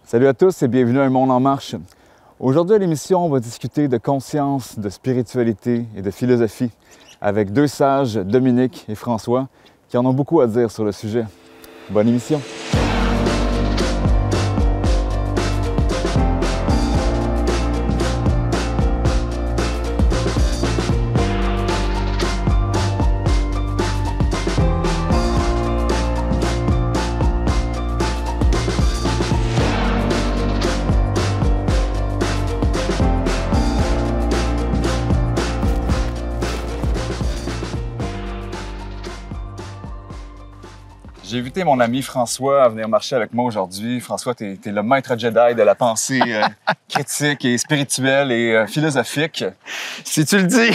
Salut à tous et bienvenue à Un Monde en Marche. Aujourd'hui à l'émission, on va discuter de conscience, de spiritualité et de philosophie avec deux sages, Dominique et François, qui en ont beaucoup à dire sur le sujet. Bonne émission! J'ai invité mon ami François à venir marcher avec moi aujourd'hui. François, tu es le maître Jedi de la pensée critique et spirituelle et philosophique. Si tu le dis!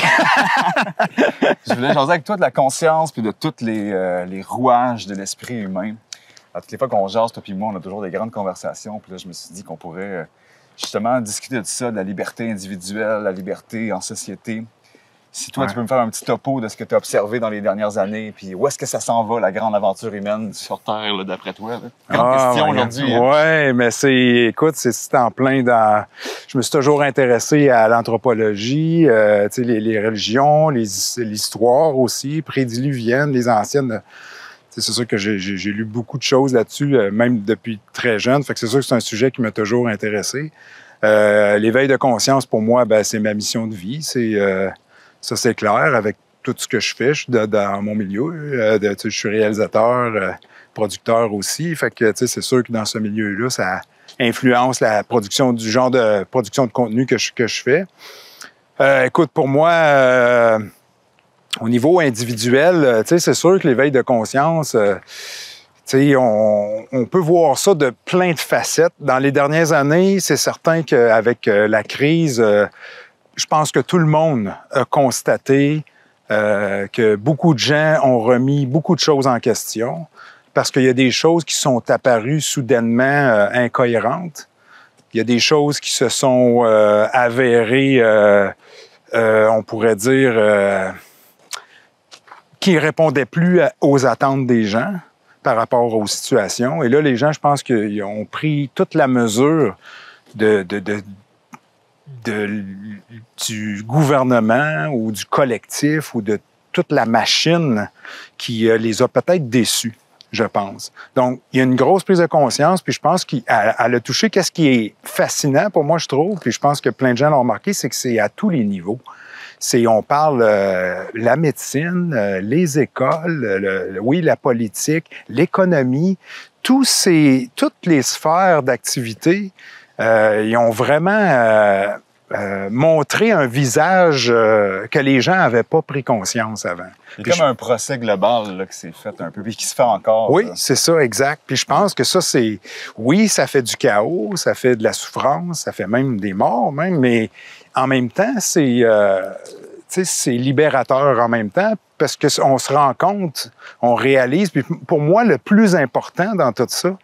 Je voulais jaser avec toi de la conscience puis de tous les rouages de l'esprit humain. À toutes les fois qu'on jase, toi et moi, on a toujours des grandes conversations. Puis là, je me suis dit qu'on pourrait justement discuter de ça, de la liberté individuelle, la liberté en société. Si toi, tu peux me faire un petit topo de ce que tu as observé dans les dernières années, puis où est-ce que ça s'en va, la grande aventure humaine sur Terre, là, d'après toi? Là? Grande question aujourd'hui. Oui, mais écoute, c'est en plein dans... Je me suis toujours intéressé à l'anthropologie, les religions, l'histoire aussi, prédiluvienne, les anciennes. C'est sûr que j'ai lu beaucoup de choses là-dessus, même depuis très jeune. Fait que c'est sûr que c'est un sujet qui m'a toujours intéressé. L'éveil de conscience, pour moi, c'est ma mission de vie. Ça, c'est clair, avec tout ce que je fais. Je suis dans mon milieu. Je suis réalisateur, producteur aussi. Fait que, c'est sûr que dans ce milieu-là, ça influence la production du genre de production de contenu que je fais. Écoute, pour moi, au niveau individuel, c'est sûr que l'éveil de conscience, on peut voir ça de plein de facettes. Dans les dernières années, c'est certain qu'avec la crise... je pense que tout le monde a constaté que beaucoup de gens ont remis beaucoup de choses en question parce qu'il y a des choses qui sont apparues soudainement incohérentes. Il y a des choses qui se sont avérées, on pourrait dire, qui ne répondaient plus aux attentes des gens par rapport aux situations. Et là, les gens, je pense qu'ils ont pris toute la mesure du gouvernement ou du collectif ou de toute la machine qui les a peut-être déçus, je pense. Donc, il y a une grosse prise de conscience, puis je pense qu'elle a touché. Qu'est-ce qui est fascinant pour moi, je trouve, puis je pense que plein de gens l'ont remarqué, c'est que c'est à tous les niveaux. On parle la médecine, les écoles, la politique, l'économie, toutes les sphères d'activité. Ils ont vraiment montré un visage que les gens n'avaient pas pris conscience avant. C'est comme un procès global là, qui s'est fait un peu, puis qui se fait encore. Oui, c'est ça, exact. Puis je pense que ça, ça fait du chaos, ça fait de la souffrance, ça fait même des morts, mais en même temps, c'est libérateur en même temps, parce qu'on se rend compte, on réalise. Puis pour moi, le plus important dans tout ça,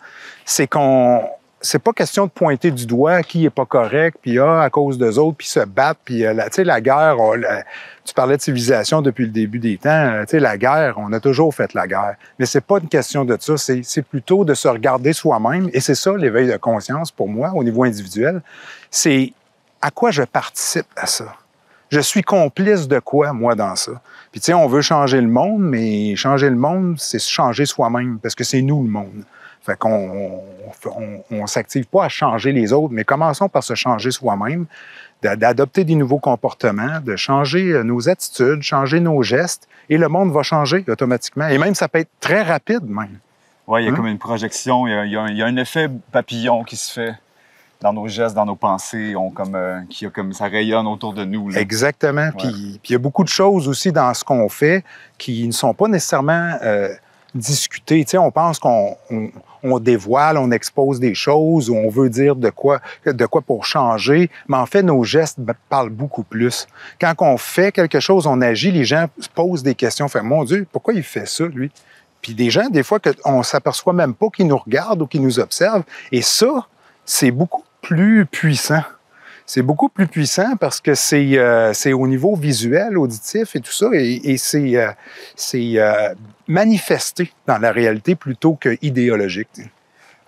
c'est pas question de pointer du doigt qui est pas correct, puis à cause d'eux autres, puis se battre, puis la guerre, tu parlais de civilisation depuis le début des temps, la guerre, on a toujours fait la guerre. Mais c'est pas une question de ça, c'est plutôt de se regarder soi-même, et c'est ça l'éveil de conscience pour moi, au niveau individuel, c'est à quoi je participe à ça. Je suis complice de quoi, moi, dans ça? Puis on veut changer le monde, mais changer le monde, c'est changer soi-même, parce que c'est nous le monde. Fait qu'on on s'active pas à changer les autres, mais commençons par se changer soi-même, d'adopter des nouveaux comportements, de changer nos attitudes, changer nos gestes, et le monde va changer automatiquement. Et même, ça peut être très rapide, même. Oui, il y a comme une projection, il y a un effet papillon qui se fait dans nos gestes, dans nos pensées, ça rayonne autour de nous. Là. Exactement. Ouais. Puis il y a beaucoup de choses aussi dans ce qu'on fait qui ne sont pas nécessairement discutées. On pense qu'on dévoile, on expose des choses, ou on veut dire de quoi pour changer, mais en fait, nos gestes parlent beaucoup plus. Quand on fait quelque chose, on agit, les gens se posent des questions. Fait, mon Dieu, pourquoi il fait ça, lui? Puis des gens, des fois, on ne s'aperçoit même pas qu'ils nous regardent ou qu'ils nous observent. Et ça, c'est beaucoup plus puissant. C'est beaucoup plus puissant parce que c'est au niveau visuel, auditif et tout ça, et c'est manifesté dans la réalité plutôt que idéologique.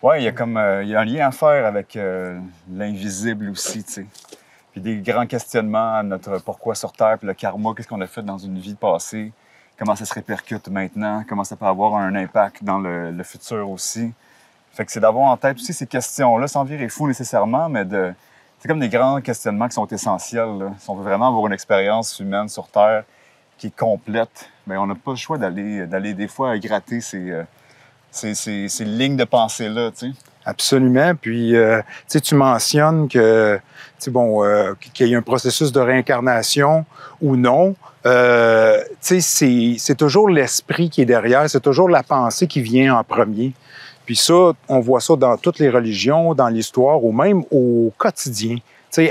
Oui, il y a il y a un lien à faire avec l'invisible aussi, tu sais. Puis des grands questionnements à notre pourquoi sur Terre, puis le karma, qu'est-ce qu'on a fait dans une vie passée, comment ça se répercute maintenant, comment ça peut avoir un impact dans le futur aussi. Fait que c'est d'avoir en tête aussi ces questions-là, sans virer fou nécessairement, mais c'est comme des grands questionnements qui sont essentiels, là. Si on veut vraiment avoir une expérience humaine sur Terre qui est complète, bien, on n'a pas le choix d'aller des fois gratter ces lignes de pensée-là, tu sais. Absolument. Puis, tu mentionnes que, qu'il y a un processus de réincarnation ou non. C'est toujours l'esprit qui est derrière, c'est toujours la pensée qui vient en premier. Puis ça, on voit ça dans toutes les religions, dans l'histoire ou même au quotidien.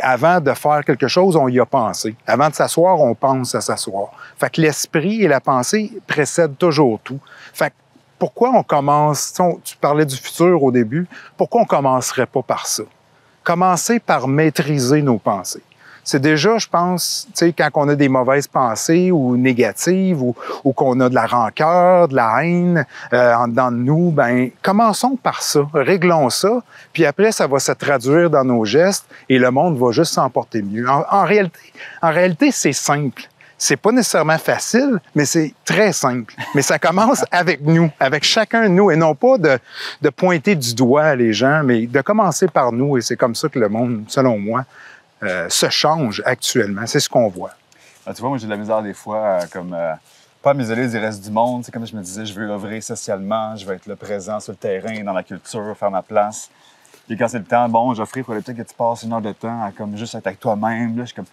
Avant de faire quelque chose, on y a pensé. Avant de s'asseoir, on pense à s'asseoir. Fait que l'esprit et la pensée précèdent toujours tout. Fait que pourquoi on commence, tu parlais du futur au début, pourquoi on commencerait pas par ça? Commencer par maîtriser nos pensées. C'est déjà, je pense, quand on a des mauvaises pensées ou négatives ou qu'on a de la rancœur, de la haine en dedans de nous, ben commençons par ça, réglons ça, puis après, ça va se traduire dans nos gestes et le monde va juste s'en porter mieux. En réalité, c'est simple. C'est pas nécessairement facile, mais c'est très simple. Mais ça commence avec nous, avec chacun de nous, et non pas de pointer du doigt les gens, mais de commencer par nous. Et c'est comme ça que le monde, selon moi, se change actuellement. C'est ce qu'on voit. Ah, tu vois, moi, j'ai de la misère des fois, pas à m'isoler du reste du monde. C'est comme je me disais, je veux œuvrer socialement, je veux être là présent sur le terrain, dans la culture, faire ma place. Puis quand c'est le temps, bon, j'offre pour le temps que tu passes une heure de temps à comme juste être avec toi-même. Là, je suis comme,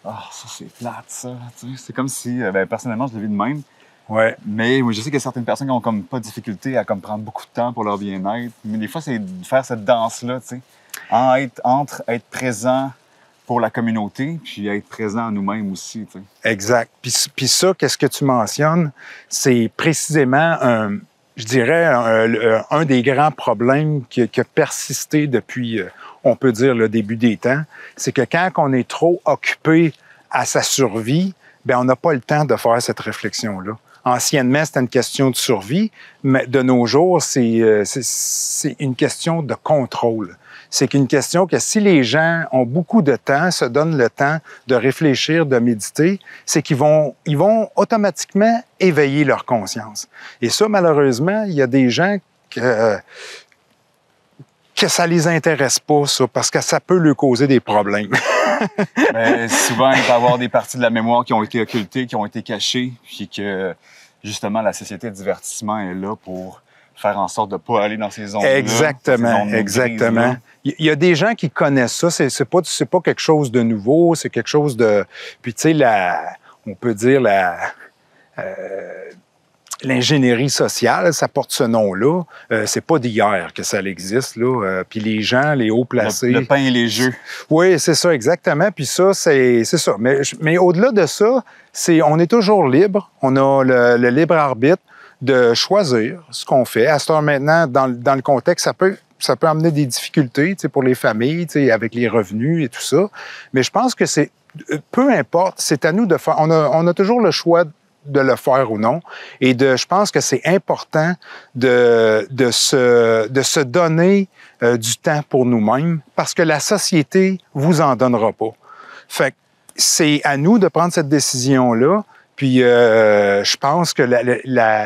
ah, ça, c'est plate, ça. C'est comme si, personnellement, je le vis de même. Ouais. Mais moi, je sais qu'il y a certaines personnes qui ont comme pas de difficulté à comme prendre beaucoup de temps pour leur bien-être. Mais des fois, c'est de faire cette danse-là, tu sais, entre être présent pour la communauté, puis être présent en nous-mêmes aussi, tu sais. Exact. Puis ça, qu'est-ce que tu mentionnes, c'est précisément je dirais, un des grands problèmes qui a persisté depuis, on peut dire, le début des temps, c'est que quand on est trop occupé à sa survie, bien, on n'a pas le temps de faire cette réflexion-là. Anciennement, c'était une question de survie, mais de nos jours, c'est une question de contrôle. C'est une question que si les gens ont beaucoup de temps, se donnent le temps de réfléchir, de méditer, c'est qu'ils vont automatiquement éveiller leur conscience. Et ça, malheureusement, il y a des gens que ça les intéresse pas, ça, parce que ça peut leur causer des problèmes. Mais souvent, il peut y avoir des parties de la mémoire qui ont été occultées, qui ont été cachées, puis que, justement, la société de divertissement est là pour faire en sorte de ne pas aller dans ces zones-là. Exactement, exactement. Il y a des gens qui connaissent ça. C'est pas quelque chose de nouveau, c'est quelque chose de... Puis, tu sais, on peut dire l'ingénierie sociale, ça porte ce nom-là. C'est pas d'hier que ça existe, là. Puis les gens, les hauts placés... Le pain et les jeux. Oui, c'est ça, exactement. Puis ça, c'est ça. Mais au-delà de ça, on est toujours libre. On a le libre arbitre de choisir ce qu'on fait. À cette heure maintenant, dans le contexte, ça peut amener des difficultés, tu sais, pour les familles, tu sais, avec les revenus et tout ça. Mais je pense que peu importe, c'est à nous de faire. On a toujours le choix de le faire ou non. Et je pense que c'est important de se donner du temps pour nous-mêmes parce que la société vous en donnera pas. Fait que c'est à nous de prendre cette décision-là. Puis, je pense que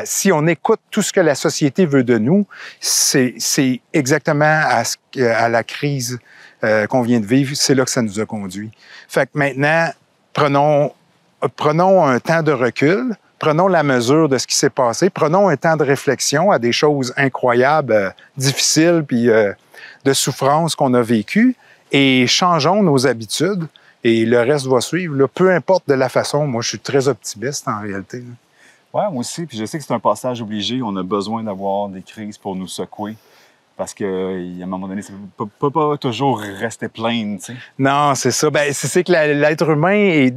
si on écoute tout ce que la société veut de nous, c'est exactement à la crise qu'on vient de vivre, c'est là que ça nous a conduit. Fait que maintenant, prenons un temps de recul, prenons la mesure de ce qui s'est passé, prenons un temps de réflexion à des choses incroyables, difficiles, puis de souffrances qu'on a vécues, et changeons nos habitudes. Et le reste va suivre, là. Peu importe de la façon. Moi, je suis très optimiste en réalité. Oui, moi aussi. Puis je sais que c'est un passage obligé. On a besoin d'avoir des crises pour nous secouer. Parce qu'à un moment donné, ça ne peut pas toujours rester plein, tu sais. Non, c'est ça. Ben, c'est que l'être humain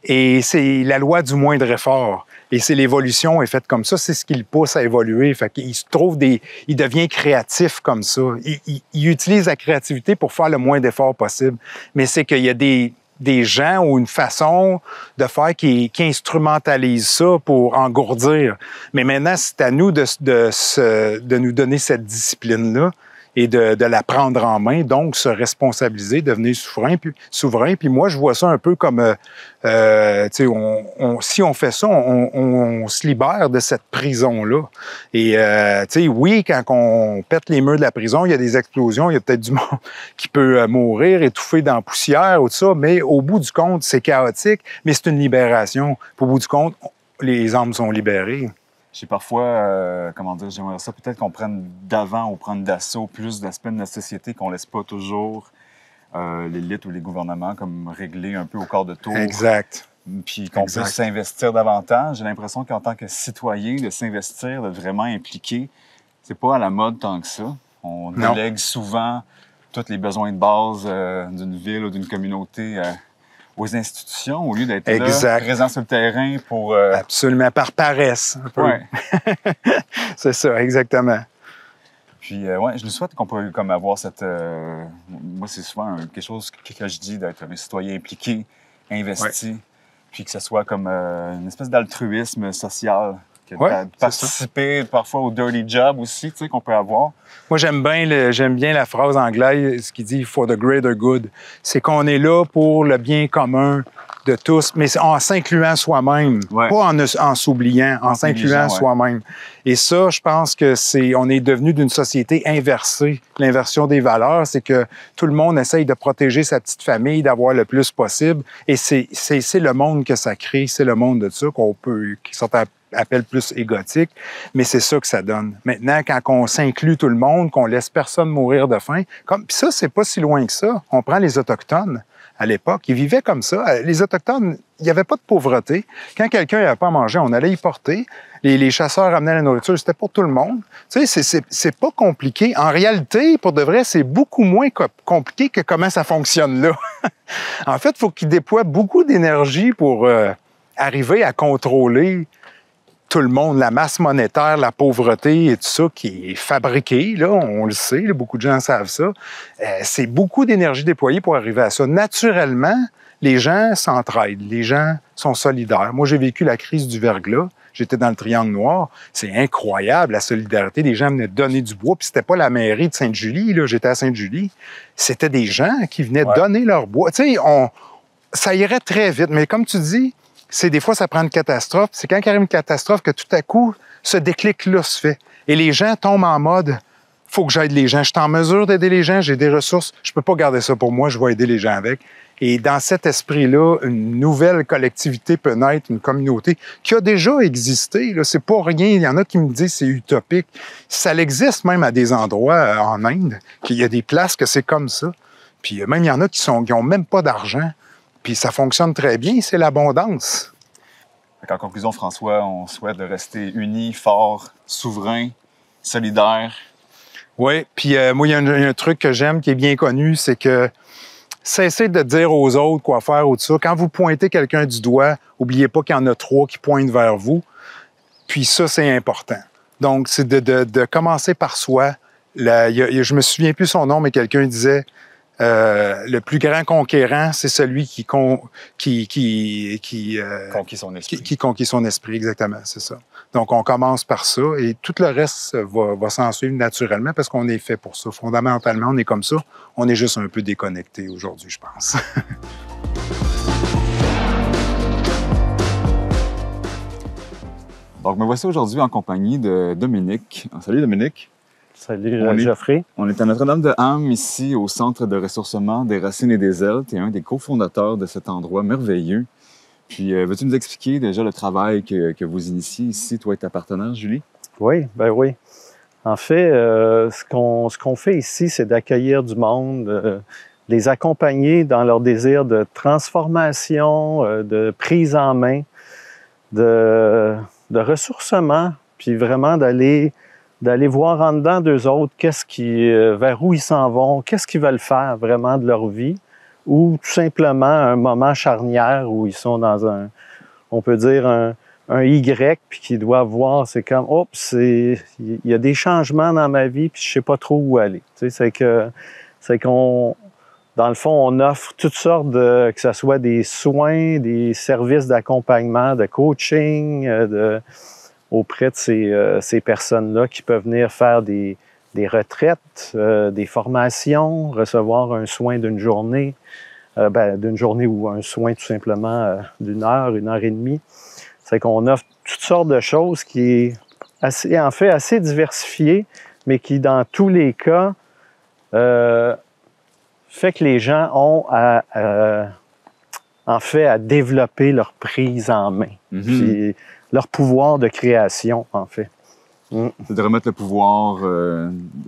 c'est la loi du moindre effort. Et c'est l'évolution est faite comme ça. C'est ce qui le pousse à évoluer. Fait qu'il se trouve il devient créatif comme ça. Il utilise la créativité pour faire le moins d'efforts possible. Mais c'est qu'il y a des des gens ou une façon de faire qui instrumentalise ça pour engourdir. Mais maintenant, c'est à nous de nous donner cette discipline-là et de la prendre en main, donc se responsabiliser, devenir souverain. Puis moi, je vois ça un peu comme, si on fait ça, on se libère de cette prison-là. Et, oui, quand on pète les murs de la prison, il y a des explosions, il y a peut-être du monde qui peut mourir, étouffé dans la poussière ou tout ça, mais au bout du compte, c'est chaotique, mais c'est une libération. Puis au bout du compte, les âmes sont libérées. J'ai parfois, j'aimerais ça peut-être qu'on prenne d'avant ou prenne d'assaut plus d'aspects de notre société, qu'on laisse pas toujours l'élite ou les gouvernements comme régler un peu au quart de tour. Exact. Puis qu'on puisse s'investir davantage. J'ai l'impression qu'en tant que citoyen, de s'investir, de vraiment impliquer, c'est pas à la mode tant que ça. On délègue souvent tous les besoins de base d'une ville ou d'une communauté aux institutions, au lieu d'être là, présent sur le terrain pour... Absolument, par paresse. Ouais. C'est ça, exactement. Puis, je nous souhaite qu'on peut comme avoir cette... moi, c'est souvent quelque chose que je dis, d'être un citoyen impliqué, investi, puis que ce soit comme une espèce d'altruisme social, de participer parfois au dirty job aussi, tu sais, qu'on peut avoir. Moi, j'aime bien la phrase anglaise qui dit « for the greater good ». C'est qu'on est là pour le bien commun de tous, mais en s'incluant soi-même, pas en s'oubliant, en s'incluant soi-même. Et ça, je pense que on est devenu d'une société inversée. L'inversion des valeurs, c'est que tout le monde essaye de protéger sa petite famille, d'avoir le plus possible. Et c'est le monde que ça crée, c'est le monde de ça qui appelle plus égotique, mais c'est ça que ça donne. Maintenant, quand on s'inclut tout le monde, qu'on laisse personne mourir de faim, puis ça, c'est pas si loin que ça. On prend les Autochtones. À l'époque, ils vivaient comme ça. Les Autochtones, il n'y avait pas de pauvreté. Quand quelqu'un n'avait pas à manger, on allait y porter. Les chasseurs ramenaient la nourriture, c'était pour tout le monde. Tu sais, c'est pas compliqué. En réalité, pour de vrai, c'est beaucoup moins compliqué que comment ça fonctionne là. En fait, il faut qu'ils déploient beaucoup d'énergie pour arriver à contrôler tout le monde, la masse monétaire, la pauvreté et tout ça qui est fabriqué, là, on le sait, là, beaucoup de gens savent ça. C'est beaucoup d'énergie déployée pour arriver à ça. Naturellement, les gens s'entraident, les gens sont solidaires. Moi, j'ai vécu la crise du verglas, j'étais dans le Triangle Noir. C'est incroyable, la solidarité. Les gens venaient donner du bois, puis c'était pas la mairie de Sainte-Julie, là, j'étais à Sainte-Julie. C'était des gens qui venaient donner leur bois. Tu sais, ça irait très vite, mais comme tu dis, des fois, ça prend une catastrophe. C'est quand il arrive une catastrophe que tout à coup, ce déclic-là se fait. Et les gens tombent en mode « faut que j'aide les gens. Je suis en mesure d'aider les gens, j'ai des ressources. Je peux pas garder ça pour moi, je vais aider les gens avec. » Et dans cet esprit-là, une nouvelle collectivité peut naître, une communauté qui a déjà existé. Là, c'est pas rien. Il y en a qui me disent que c'est utopique. Ça existe même à des endroits en Inde, qu'il y a des places que c'est comme ça. Puis même, il y en a qui ont même pas d'argent. Puis ça fonctionne très bien, c'est l'abondance. En conclusion, François, on souhaite de rester unis, forts, souverains, solidaires. Oui, puis moi, il y a un truc que j'aime qui est bien connu, c'est que cessez de dire aux autres quoi faire ou tout ça. Quand vous pointez quelqu'un du doigt, n'oubliez pas qu'il y en a 3 qui pointent vers vous. Puis ça, c'est important. Donc, c'est de commencer par soi. Je me souviens plus son nom, mais quelqu'un disait... le plus grand conquérant, c'est celui qui conquit son esprit. Qui conquit son esprit, exactement, c'est ça. Donc, on commence par ça et tout le reste va s'en suivre naturellement parce qu'on est fait pour ça. Fondamentalement, on est comme ça. On est juste un peu déconnecté aujourd'hui, je pense. Donc, me voici aujourd'hui en compagnie de Dominique. Salut, Dominique. Salut, Geoffrey. On est à Notre-Dame-de-Ham, ici, au Centre de ressourcement des Racines et des Ailes. Tu es un des cofondateurs de cet endroit merveilleux. Puis, veux-tu nous expliquer déjà le travail que vous initiez ici, toi et ta partenaire, Julie? Oui, ben oui. En fait, ce qu'on fait ici, c'est d'accueillir du monde, les accompagner dans leur désir de transformation, de prise en main, de ressourcement, puis vraiment d'aller voir en dedans d'eux autres vers où ils s'en vont, qu'est-ce qu'ils veulent faire vraiment de leur vie, ou tout simplement un moment charnière où ils sont dans on peut dire un Y, puis qu'ils doivent voir, c'est comme, il y a des changements dans ma vie, puis je sais pas trop où aller. Tu sais, c'est qu'on Dans le fond, on offre toutes sortes que ce soit des soins, des services d'accompagnement, de coaching, auprès de ces personnes-là qui peuvent venir faire des retraites, des formations, recevoir un soin d'une journée, ou un soin tout simplement d'une heure, 1 heure et demie. C'est qu'on offre toutes sortes de choses qui est assez diversifiées, mais qui, dans tous les cas, fait que les gens ont à développer leur prise en main, puis leur pouvoir de création, en fait. C'est de remettre le pouvoir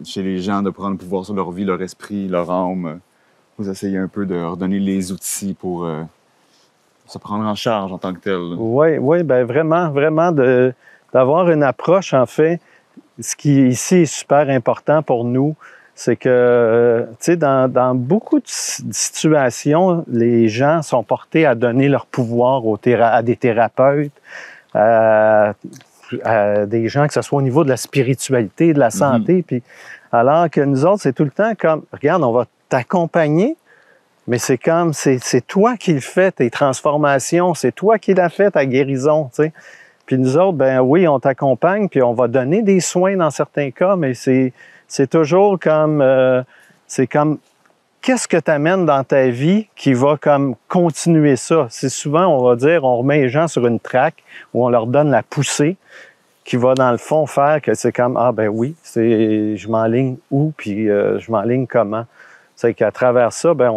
chez les gens, de prendre le pouvoir sur leur vie, leur esprit, leur âme. Vous essayez un peu de leur donner les outils pour se prendre en charge en tant que tel. Oui, bien vraiment d'avoir une approche, en fait. Ce qui ici est super important pour nous, c'est que, tu sais, dans beaucoup de situations, les gens sont portés à donner leur pouvoir à des thérapeutes, à des gens, que ce soit au niveau de la spiritualité, de la santé. Puis, alors que nous autres, c'est tout le temps comme, regarde, on va t'accompagner, mais c'est comme, c'est toi qui le fais, tes transformations, c'est toi qui l'as fait, ta guérison, tu sais. Puis nous autres, ben oui, on t'accompagne, puis on va donner des soins dans certains cas, mais c'est toujours comme, qu'est-ce que tu amènes dans ta vie qui va comme continuer ça? C'est souvent, on va dire, on remet les gens sur une traque où on leur donne la poussée qui va, dans le fond, faire que c'est comme, ah ben oui, je m'enligne où, puis je m'enligne comment. C'est qu'à travers ça, ben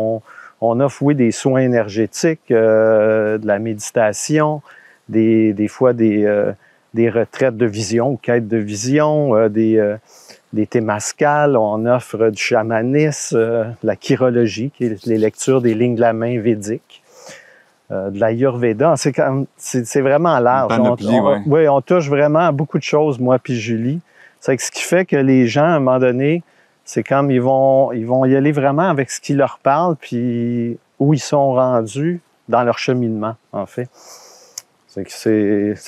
on offre, oui, des soins énergétiques, de la méditation, des fois des retraites de vision ou quêtes de vision, des témascales, on offre du chamanisme, la chirologie, qui est les lectures des lignes de la main védiques, de l'Ayurveda. C'est vraiment large. Oui, on touche vraiment à beaucoup de choses, moi puis Julie. C'est ce qui fait que les gens, à un moment donné, c'est comme ils vont y aller vraiment avec ce qui leur parle, puis où ils sont rendus dans leur cheminement, en fait. C'est que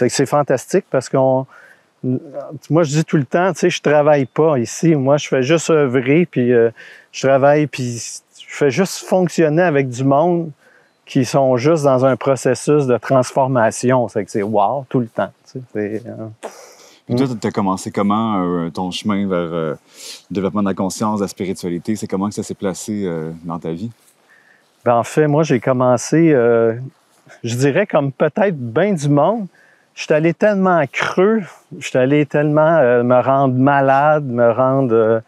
c'est fantastique parce moi, je dis tout le temps, tu sais, je travaille pas ici. Moi, je fais juste œuvrer, puis je travaille, puis je fais juste fonctionner avec du monde qui sont juste dans un processus de transformation. C'est que c'est wow tout le temps. Tu sais, Puis toi, tu as commencé comment ton chemin vers le développement de la conscience, de la spiritualité? C'est comment que ça s'est placé dans ta vie? Ben, en fait, moi, j'ai commencé, je dirais, comme peut-être bien du monde. Je suis allé tellement creux, je suis allé tellement me rendre malade, me rendre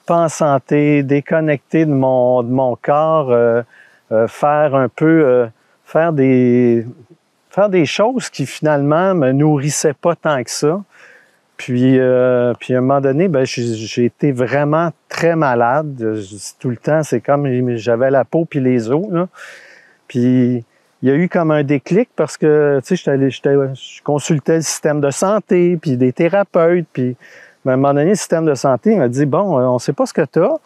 pas en santé, déconnecté de mon corps, faire des choses qui finalement me nourrissaient pas tant que ça. Puis à un moment donné, ben j'ai été vraiment très malade. Tout le temps, c'est comme j'avais la peau puis les os, là. Puis il y a eu comme un déclic parce que, tu sais, je consultais le système de santé, puis des thérapeutes, puis à un moment donné, le système de santé m'a dit, bon, on sait pas ce que tu as,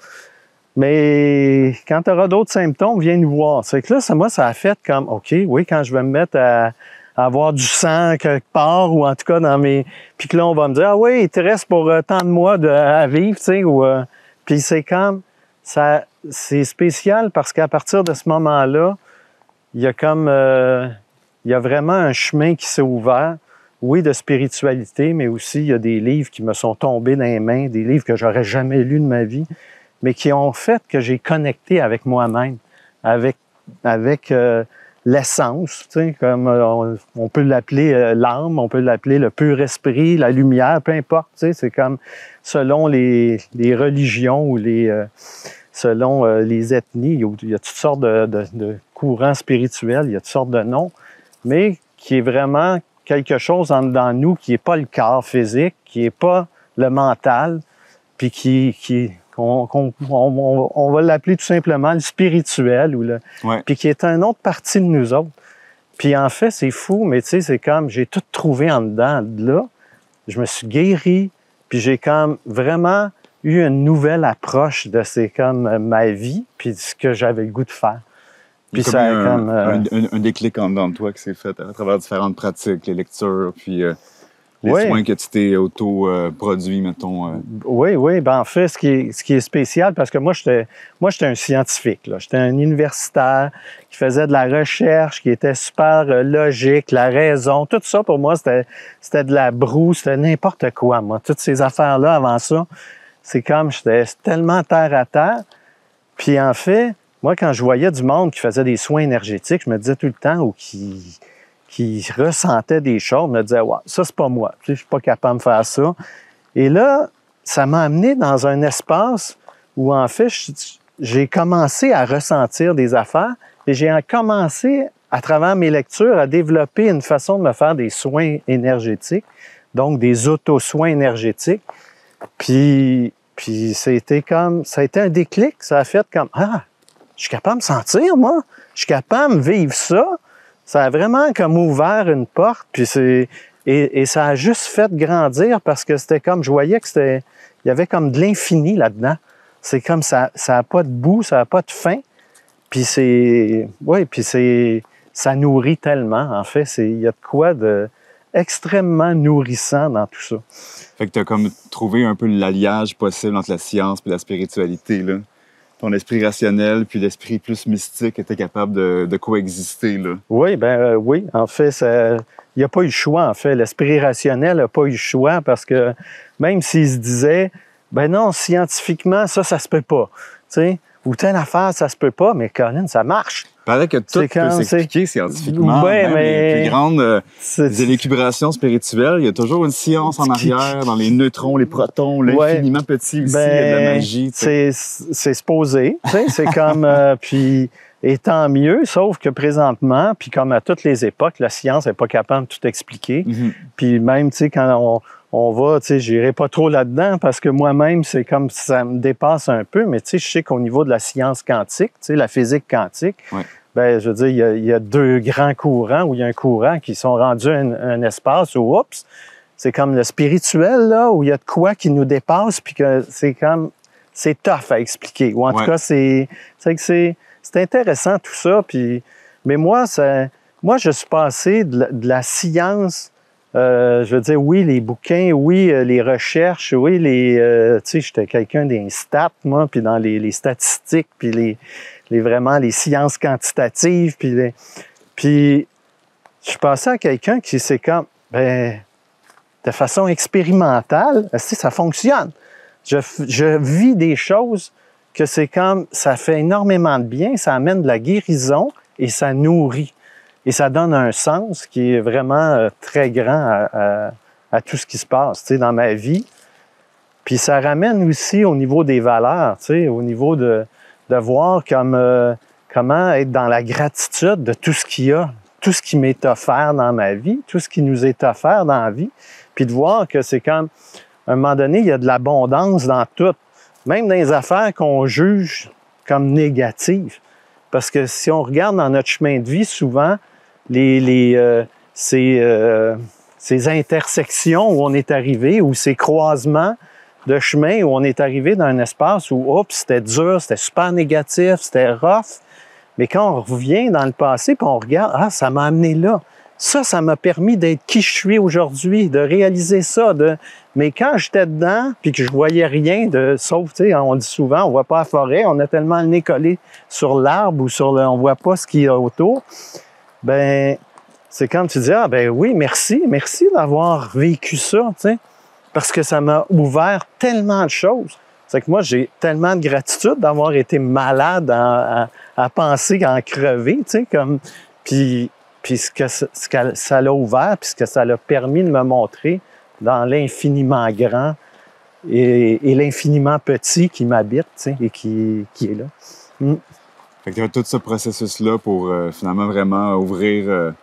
mais quand tu auras d'autres symptômes, viens nous voir. C'est que là, moi, ça a fait comme, OK, oui, quand je vais me mettre à avoir du sang quelque part, ou en tout cas dans mes... Puis que là, on va me dire, ah oui, il te reste pour tant de mois à vivre, tu sais, ou... Puis c'est comme... c'est spécial parce qu'à partir de ce moment-là, il y a vraiment un chemin qui s'est ouvert, oui, de spiritualité, mais aussi il y a des livres qui me sont tombés dans les mains, des livres que j'aurais jamais lus de ma vie, mais qui ont fait que j'ai connecté avec moi-même, avec l'essence, tu sais, comme on peut l'appeler l'âme, on peut l'appeler le pur esprit, la lumière, peu importe, tu sais, c'est comme selon les religions ou selon les ethnies, il y a toutes sortes de courants spirituels, il y a toutes sortes de noms, mais qui est vraiment quelque chose en dedans nous qui n'est pas le corps physique, qui n'est pas le mental, puis on va l'appeler tout simplement le spirituel, puis qui est une autre partie de nous autres. Puis en fait, c'est fou, mais tu sais, c'est comme j'ai tout trouvé en dedans de là. Je me suis guéri, puis j'ai comme vraiment eu une nouvelle approche de ma vie, puis ce que j'avais le goût de faire. Puis ça un déclic en dedans de toi qui s'est fait à travers différentes pratiques, les lectures, puis Oui. soins que tu t'es auto-produit, mettons. Oui. Ben, en fait, ce qui est spécial, parce que moi, j'étais un scientifique, là. J'étais un universitaire qui faisait de la recherche, qui était super logique, la raison. Tout ça, pour moi, c'était de la broue, c'était n'importe quoi, moi. Toutes ces affaires-là, avant ça, c'est comme, j'étais tellement terre à terre. Puis en fait, moi, quand je voyais du monde qui faisait des soins énergétiques, je me disais tout le temps, ou qui ressentait des choses, je me disais, ouais, ça, c'est pas moi. Tu sais, je suis pas capable de faire ça. Et là, ça m'a amené dans un espace où, en fait, j'ai commencé à ressentir des affaires et j'ai commencé, à travers mes lectures, à développer une façon de me faire des soins énergétiques, donc des auto-soins énergétiques. Puis ça a été un déclic. Ça a fait comme, ah, je suis capable de me sentir, moi. Je suis capable de vivre ça. Ça a vraiment comme ouvert une porte. Puis et ça a juste fait grandir parce que c'était comme, je voyais que il y avait comme de l'infini là-dedans. C'est comme ça n'a pas de bout, ça n'a pas de fin. Puis ça nourrit tellement. En fait, il y a de quoi de extrêmement nourrissant dans tout ça. Fait que tu as comme trouvé un peu l'alliage possible entre la science et la spiritualité, là. Ton esprit rationnel puis l'esprit plus mystique était capable de coexister, là. Oui, oui. En fait, il n'y a pas eu le choix, en fait. L'esprit rationnel n'a pas eu le choix parce que même s'il se disait, ben non, scientifiquement, ça se peut pas. Tu sais, ou telle affaire, ça se peut pas, mais Colin, ça marche. Il paraît que tout peut s'expliquer scientifiquement. Ouais, même les plus grandes élucubrations spirituelles, il y a toujours une science en arrière, dans les neutrons, les protons, l'infiniment petit aussi, il y a de la magie. C'est supposé. C'est comme... puis, et tant mieux, sauf que présentement, puis comme à toutes les époques, la science n'est pas capable de tout expliquer. Puis même, tu sais, quand on va, tu sais, j'irai pas trop là-dedans parce que moi-même, c'est comme ça me dépasse un peu, mais tu sais, je sais qu'au niveau de la science quantique, tu sais, la physique quantique, ben, je veux dire, il y a deux grands courants où il y a un courant qui sont rendus un espace où, oups, c'est comme le spirituel, là, où il y a de quoi qui nous dépasse, puis que c'est comme, c'est tough à expliquer. Ou en tout cas, c'est intéressant tout ça, puis, mais moi, je suis passé de la science. Je veux dire, oui, les bouquins, oui, les recherches, oui, tu sais, j'étais quelqu'un des stats, moi, puis dans les statistiques, puis vraiment les sciences quantitatives, puis je suis passé à quelqu'un qui, c'est comme, ben, de façon expérimentale, ça fonctionne. Je vis des choses que c'est comme, ça fait énormément de bien, ça amène de la guérison et ça nourrit. Et ça donne un sens qui est vraiment très grand à tout ce qui se passe, tu sais, dans ma vie. Puis ça ramène aussi au niveau des valeurs, tu sais, au niveau de voir comment être dans la gratitude de tout ce qu'il y a, tout ce qui m'est offert dans ma vie, tout ce qui nous est offert dans la vie. Puis de voir que c'est comme, à un moment donné, il y a de l'abondance dans tout, même dans les affaires qu'on juge comme négatives. Parce que si on regarde dans notre chemin de vie, souvent, ces intersections où on est arrivé, ou ces croisements de chemin où on est arrivé dans un espace où, oups, c'était dur, c'était super négatif, c'était rough. Mais quand on revient dans le passé puis on regarde, ah, ça m'a amené là. Ça m'a permis d'être qui je suis aujourd'hui, de réaliser ça. Mais quand j'étais dedans puis que je voyais rien sauf, tu sais, on dit souvent, on voit pas la forêt, on a tellement le nez collé sur l'arbre ou on voit pas ce qu'il y a autour. Ben, c'est quand tu dis, ah, ben oui, merci d'avoir vécu ça, tu sais, parce que ça m'a ouvert tellement de choses. C'est que moi, j'ai tellement de gratitude d'avoir été malade à penser à en crever, tu sais, comme, puis ce que ça l'a ouvert, puis ce que ça l'a permis de me montrer dans l'infiniment grand et l'infiniment petit qui m'habite, tu sais, et qui est là. Fait que tu as tout ce processus-là pour finalement vraiment ouvrir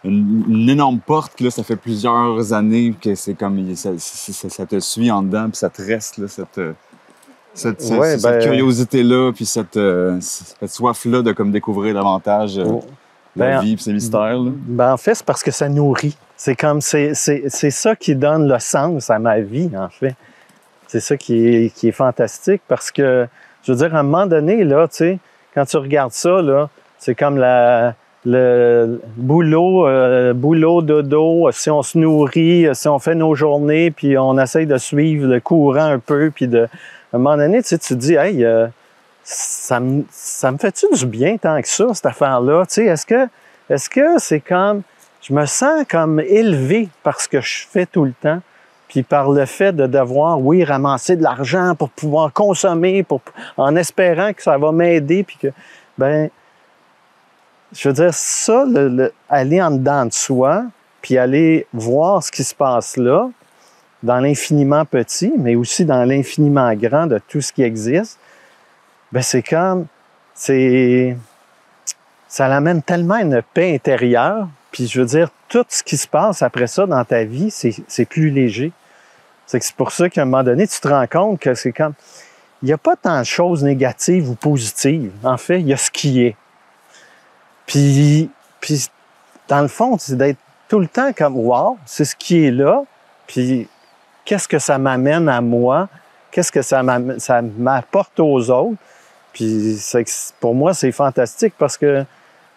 une énorme porte. Là, ça fait plusieurs années que c'est comme ça te suit en dedans, puis ça te reste, là, cette curiosité-là, puis cette soif-là de comme découvrir davantage la vie et ses mystères. Là. Ben, en fait, c'est parce que ça nourrit. C'est comme c'est ça qui donne le sens à ma vie, en fait. C'est ça qui est fantastique parce que, je veux dire, à un moment donné, là, tu sais, quand tu regardes ça, là, c'est comme le boulot, boulot, dodo, si on se nourrit, si on fait nos journées, puis on essaye de suivre le courant un peu, puis à un moment donné, tu te dis, hey, ça me fait-tu du bien tant que ça, cette affaire-là? Tu sais, est-ce que c'est comme, je me sens comme élevé par ce que je fais tout le temps, puis par le fait de devoir, oui, ramasser de l'argent pour pouvoir consommer, en espérant que ça va m'aider, puis que, ben, je veux dire, ça, aller en dedans de soi, puis aller voir ce qui se passe là, dans l'infiniment petit, mais aussi dans l'infiniment grand de tout ce qui existe, bien, c'est comme, ça l'amène tellement une paix intérieure, puis je veux dire, tout ce qui se passe après ça dans ta vie, c'est plus léger. C'est pour ça qu'à un moment donné, tu te rends compte que c'est comme, il n'y a pas tant de choses négatives ou positives. En fait, il y a ce qui est. Puis dans le fond, c'est d'être tout le temps comme « wow, c'est ce qui est là, puis qu'est-ce que ça m'amène à moi, qu'est-ce que ça m'apporte aux autres. » Puis pour moi, c'est fantastique parce que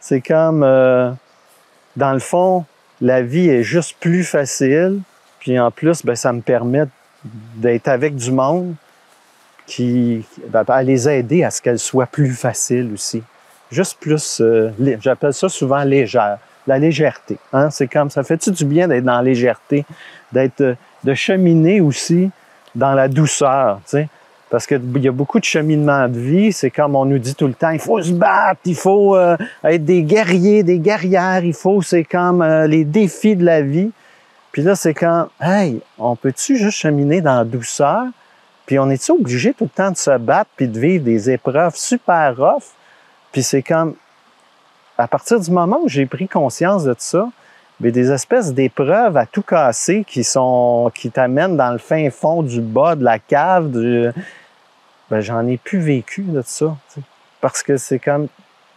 c'est comme, dans le fond, la vie est juste plus facile, puis en plus, bien, ça me permet d'être avec du monde à les aider à ce qu'elle soit plus facile aussi. Juste plus, j'appelle ça souvent légère, la légèreté. Hein? C'est comme, ça fait-tu du bien d'être dans la légèreté, de cheminer aussi dans la douceur, tu sais? Parce qu'il y a beaucoup de cheminement de vie, c'est comme on nous dit tout le temps, il faut se battre, il faut être des guerriers, des guerrières, c'est comme les défis de la vie. Puis là, c'est comme, hey, on peut-tu juste cheminer dans la douceur? Puis on est-tu obligé tout le temps de se battre puis de vivre des épreuves super rough? Puis c'est comme, à partir du moment où j'ai pris conscience de ça, bien, des espèces d'épreuves à tout casser qui t'amènent dans le fin fond du bas de la cave, ben, j'en ai plus vécu de ça. T'sais. Parce que c'est comme,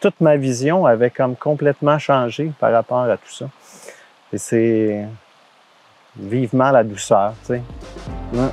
toute ma vision avait comme complètement changé par rapport à tout ça. Et c'est vivement la douceur, tu sais. Ouais.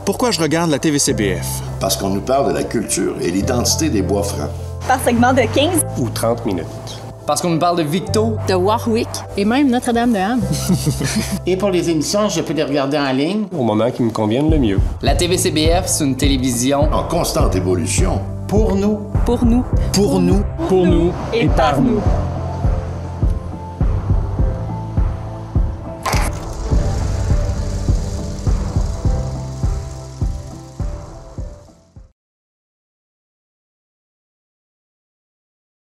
Pourquoi je regarde la TVCBF? Parce qu'on nous parle de la culture et l'identité des Bois-Francs. Par segment de 15 ou 30 minutes. Parce qu'on nous parle de Victo, de Warwick et même Notre-Dame-de-Ham. Et pour les émissions, je peux les regarder en ligne. Au moment qui me convienne le mieux. La TVCBF, c'est une télévision en constante évolution. Pour nous. Pour nous. Pour nous. Pour nous. Et par nous.